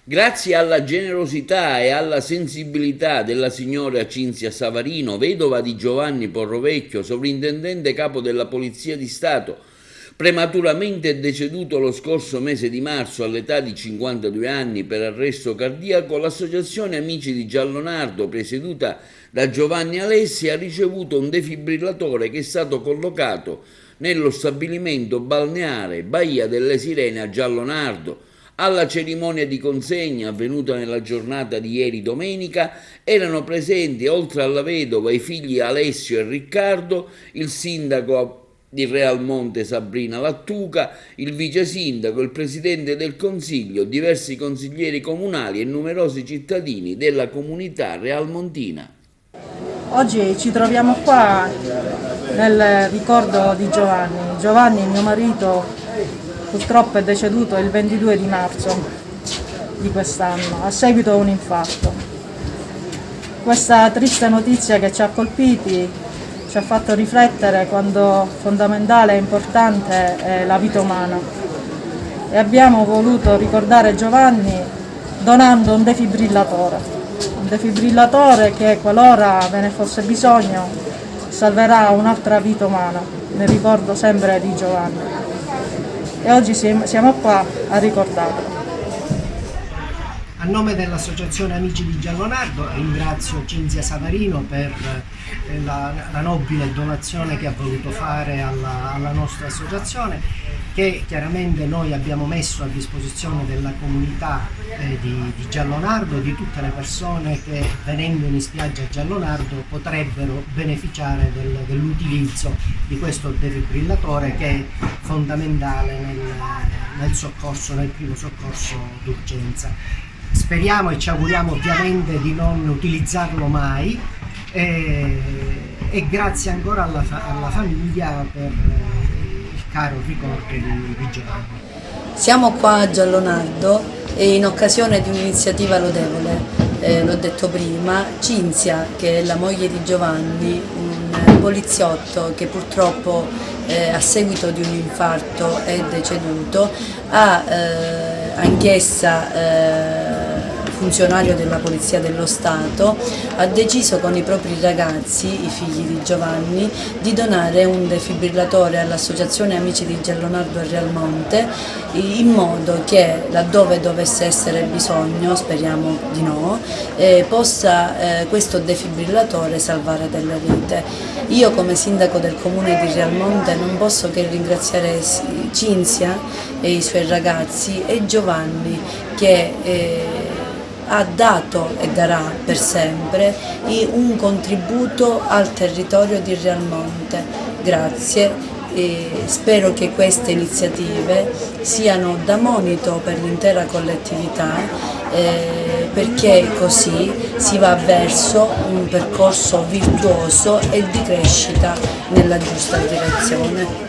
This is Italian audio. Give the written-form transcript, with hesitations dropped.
Grazie alla generosità e alla sensibilità della signora Cinzia Savarino, vedova di Giovanni Porrovecchio, sovrintendente capo della Polizia di Stato, prematuramente deceduto lo scorso mese di marzo all'età di 52 anni per arresto cardiaco, l'associazione Amici di Giallonardo, presieduta da Giovanni Alessi, ha ricevuto un defibrillatore che è stato collocato nello stabilimento balneare Baia delle Sirene a Giallonardo. Alla cerimonia di consegna avvenuta nella giornata di ieri domenica erano presenti, oltre alla vedova, i figli Alessio e Riccardo, il sindaco di Realmonte Sabrina Lattuca, il vice sindaco, il presidente del consiglio, diversi consiglieri comunali e numerosi cittadini della comunità realmontina. Oggi ci troviamo qua nel ricordo di Giovanni. Giovanni, mio marito, purtroppo è deceduto il 22 di marzo di quest'anno a seguito a un infarto. Questa triste notizia che ci ha colpiti ci ha fatto riflettere quanto fondamentale e importante è la vita umana e abbiamo voluto ricordare Giovanni donando un defibrillatore che, qualora ve ne fosse bisogno, salverà un'altra vita umana, nel ricordo sempre di Giovanni. E oggi siamo qua a ricordarlo. A nome dell'Associazione Amici di Giallonardo ringrazio Cinzia Savarino per la nobile donazione che ha voluto fare alla nostra associazione, che chiaramente noi abbiamo messo a disposizione della comunità di Giallonardo e di tutte le persone che, venendo in spiaggia a Giallonardo, potrebbero beneficiare dell'utilizzo di questo defibrillatore, che è fondamentale nel primo soccorso d'urgenza. Speriamo e ci auguriamo ovviamente di non utilizzarlo mai e grazie ancora alla famiglia per il caro ricordo di Giovanni. Siamo qua a Giallonardo e in occasione di un'iniziativa lodevole, l'ho detto prima, Cinzia, che è la moglie di Giovanni, un poliziotto che purtroppo a seguito di un infarto è deceduto, anch'essa funzionario della Polizia dello Stato, ha deciso con i propri ragazzi, i figli di Giovanni, di donare un defibrillatore all'Associazione Amici di Giallonardo e Realmonte, in modo che, laddove dovesse essere bisogno, speriamo di no, possa questo defibrillatore salvare delle vite. Io, come sindaco del comune di Realmonte, non posso che ringraziare Cinzia e i suoi ragazzi e Giovanni, che ha dato e darà per sempre un contributo al territorio di Realmonte. Grazie e spero che queste iniziative siano da monito per l'intera collettività, perché così si va verso un percorso virtuoso e di crescita nella giusta direzione.